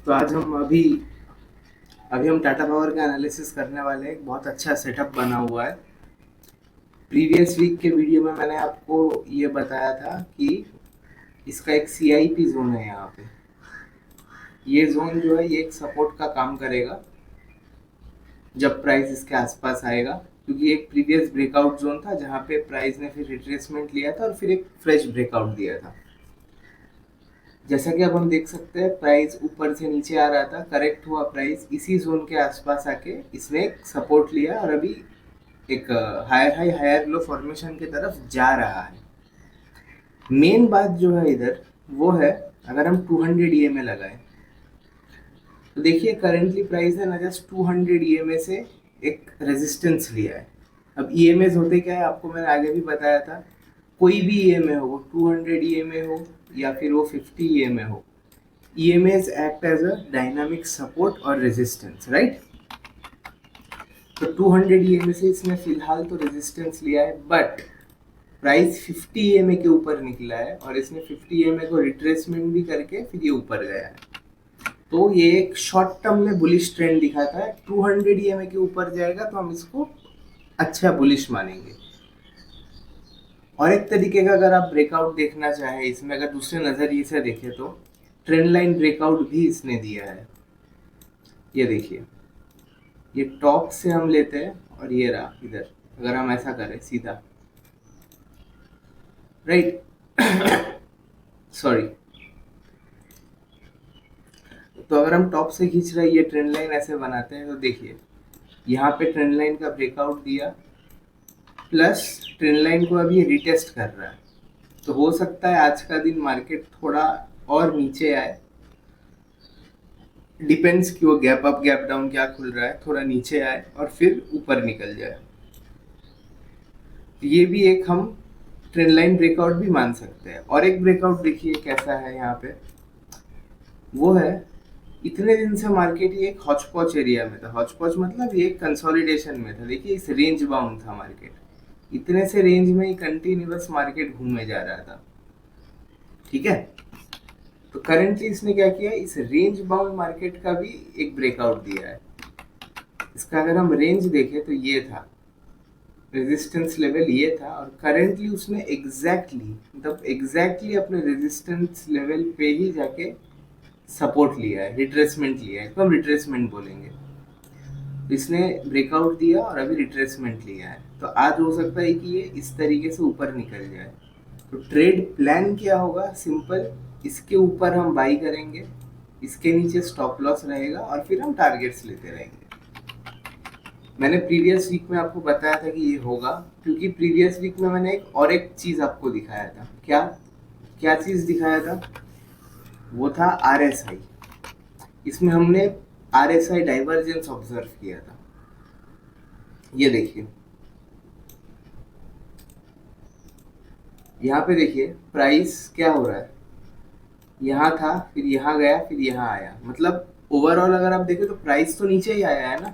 तो आज हम अभी अभी हम टाटा पावर का एनालिसिस करने वाले हैं। एक बहुत अच्छा सेटअप बना हुआ है। प्रीवियस वीक के वीडियो में मैंने आपको ये बताया था कि इसका एक सीआईपी जोन है यहाँ पे। ये जोन जो है ये एक सपोर्ट का काम करेगा जब प्राइस इसके आसपास आएगा, क्योंकि एक प्रीवियस ब्रेकआउट जोन था जहाँ पे प्राइस ने फिर रिट्रेसमेंट लिया था और फिर एक फ्रेश ब्रेकआउट दिया था। जैसा कि अब हम देख सकते हैं प्राइस ऊपर से नीचे आ रहा था, करेक्ट हुआ प्राइस इसी जोन के आसपास आके इसने एक सपोर्ट लिया और अभी एक higher high higher low formation की तरफ जा रहा है। मेन बात जो है इधर वो है, अगर हम 200 ईएमए लगाएं तो देखिए करंटली प्राइस ने ना जस्ट 200 ईएमए से एक रेजिस्टेंस लिया है। अब ईएमए होते क्या है आपको मैंने आगे भी बताया था। कोई भी ईएमए हो, वो 200 ईएमए हो या फिर वो 50 ईएमए हो, EMAs act as a dynamic support और रेजिस्टेंस, राइट। तो 200 ईएमए से इसने फिलहाल तो रेजिस्टेंस लिया है, बट प्राइस 50 ईएमए के ऊपर निकला है और इसने 50 ईएमए को रिट्रेसमेंट भी करके फिर ये ऊपर गया है। तो ये एक शॉर्ट टर्म में बुलिश ट्रेंड दिखाता है। 200 ईएमए के ऊपर जाएगा तो हम इसको अच्छा बुलिश मानेंगे। और एक तरीके का अगर आप ब्रेकआउट देखना चाहें इसमें, अगर दूसरे नज़रिए से देखें तो ट्रेंड लाइन ब्रेकआउट भी इसने दिया है। ये देखिए, ये टॉप से हम लेते हैं और ये रहा इधर, अगर हम ऐसा करें सीधा, राइट, सॉरी, तो अगर हम टॉप से खींच रहे हैं ये ट्रेंड लाइन ऐसे बनाते हैं तो देखिए यहाँ पे ट्रेंड लाइन का ब्रेकआउट दिया, प्लस ट्रेंड लाइन को अभी रिटेस्ट कर रहा है। तो हो सकता है आज का दिन मार्केट थोड़ा और नीचे आए, डिपेंड्स कि वो गैप अप गैप डाउन क्या खुल रहा है, थोड़ा नीचे आए और फिर ऊपर निकल जाए। ये भी एक हम ट्रेंड लाइन ब्रेकआउट भी मान सकते हैं। और एक ब्रेकआउट देखिए कैसा है यहाँ पे, वो है इतने दिन से मार्केट ये एक हॉच पॉच एरिया में था। हॉच पॉच मतलब ये कंसोलिडेशन में था। देखिए इस रेंज बाउंड था मार्केट, इतने से रेंज में ही कंटिन्यूअस मार्केट घूमे जा रहा था, ठीक है। तो करंटली इसने क्या किया, इस रेंज बाउंड मार्केट का भी एक ब्रेकआउट दिया है। इसका अगर हम रेंज देखें तो ये था, रेजिस्टेंस लेवल ये था, और करंटली उसने एग्जैक्टली अपने रेजिस्टेंस लेवल पे ही जाके सपोर्ट लिया है, रिट्रेसमेंट लिया है, तो हम रिट्रेसमेंट बोलेंगे। इसने ब्रेकआउट दिया और अभी रिट्रेसमेंट लिया है, तो आज हो सकता है कि ये इस तरीके से ऊपर निकल जाए। तो ट्रेड प्लान क्या होगा, सिंपल, इसके ऊपर हम बाई करेंगे, इसके नीचे स्टॉप लॉस रहेगा और फिर हम टारगेट्स लेते रहेंगे। मैंने प्रीवियस वीक में आपको बताया था कि ये होगा, क्योंकि प्रीवियस वीक में मैंने एक चीज़ आपको दिखाया था। क्या क्या चीज़ दिखाया था, वो था आरएसआई। इसमें हमने आरएसआई डाइवर्जेंस ऑब्जर्व किया था। ये देखिए यहाँ पे देखिए प्राइस क्या हो रहा है, यहाँ था फिर यहाँ गया फिर यहाँ आया, मतलब ओवरऑल अगर आप देखें तो प्राइस तो नीचे ही आया है ना।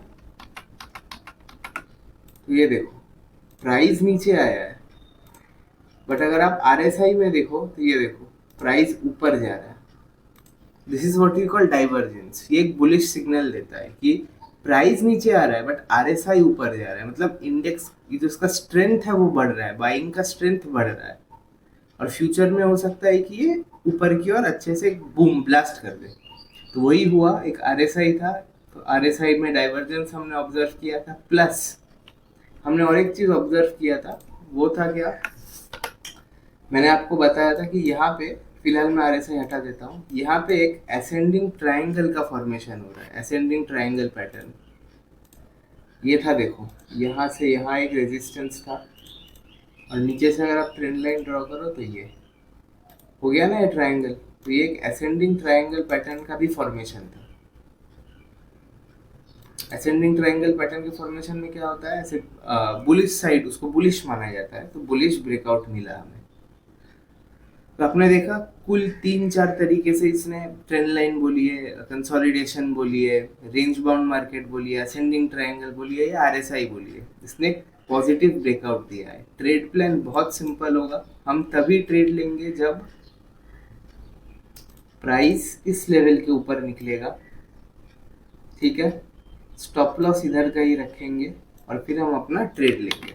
तो ये देखो प्राइस नीचे आया है, बट अगर आप आरएसआई में देखो तो ये देखो प्राइस ऊपर जा रहा है। This is what we call divergence. ये एक बुलिश सिग्नल देता है कि प्राइस नीचे आ रहा है बट आरएसआई ऊपर जा रहा है, मतलब इंडेक्स जो उसका स्ट्रेंथ है वो बढ़ रहा है, बाइंग का स्ट्रेंथ बढ़ रहा है, और फ्यूचर में हो सकता है कि ये ऊपर की ओर अच्छे से बूम ब्लास्ट कर दे। तो वही हुआ, एक आरएसआई था, तो आरएसआई में डाइवर्जेंस हमने ऑब्जर्व किया था, प्लस हमने और एक चीज ऑब्जर्व किया था। वो था क्या, मैंने आपको बताया था कि यहाँ पे फिलहाल मैं आरएसआई हटा देता हूँ, यहाँ पे एक असेंडिंग ट्राइंगल का फॉर्मेशन हो रहा है, असेंडिंग ट्राइंगल पैटर्न। ये था देखो, यहाँ से यहाँ एक रेजिस्टेंस था और नीचे से अगर आप ट्रेंड लाइन ड्रॉ करो तो ये हो गया ना ये ट्राइंगल। तो ये एक असेंडिंग ट्राइंगल पैटर्न का भी फॉर्मेशन था। असेंडिंग ट्राइंगल पैटर्न के फॉर्मेशन में क्या होता है, ऐसे बुलिश साइड, उसको बुलिश माना जाता है, तो बुलिश ब्रेकआउट मिला हमें। तो आपने देखा कुल 3-4 तरीके से इसने ट्रेंड लाइन बोली है, कंसोलिडेशन बोली है, रेंज बाउंड मार्केट बोली है, असेंडिंग ट्रायंगल बोली है या आरएसआई बोली है, इसने पॉजिटिव ब्रेकआउट दिया है। ट्रेड प्लान बहुत सिंपल होगा, हम तभी ट्रेड लेंगे जब प्राइस इस लेवल के ऊपर निकलेगा, ठीक है। स्टॉप लॉस इधर का ही रखेंगे और फिर हम अपना ट्रेड लेंगे।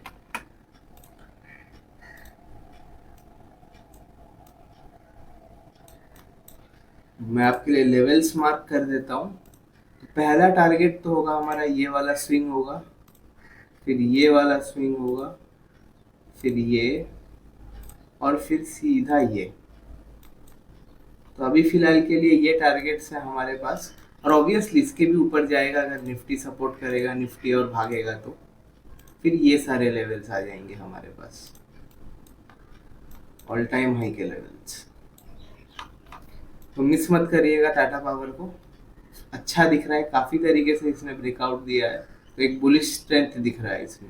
मैं आपके लिए लेवल्स मार्क कर देता हूँ। तो पहला टारगेट तो होगा हमारा ये वाला स्विंग होगा, फिर ये वाला स्विंग होगा, फिर ये, और फिर सीधा ये। तो अभी फिलहाल के लिए ये टारगेट्स है हमारे पास, और ऑब्वियसली इसके भी ऊपर जाएगा अगर निफ्टी सपोर्ट करेगा, निफ्टी और भागेगा तो फिर ये सारे लेवल्स आ जाएंगे हमारे पास, ऑल टाइम हाई के लेवल्स। तो मिस मत करिएगा टाटा पावर को, अच्छा दिख रहा है, काफ़ी तरीके से इसने ब्रेकआउट दिया है, तो एक बुलिश स्ट्रेंथ दिख रहा है इसमें।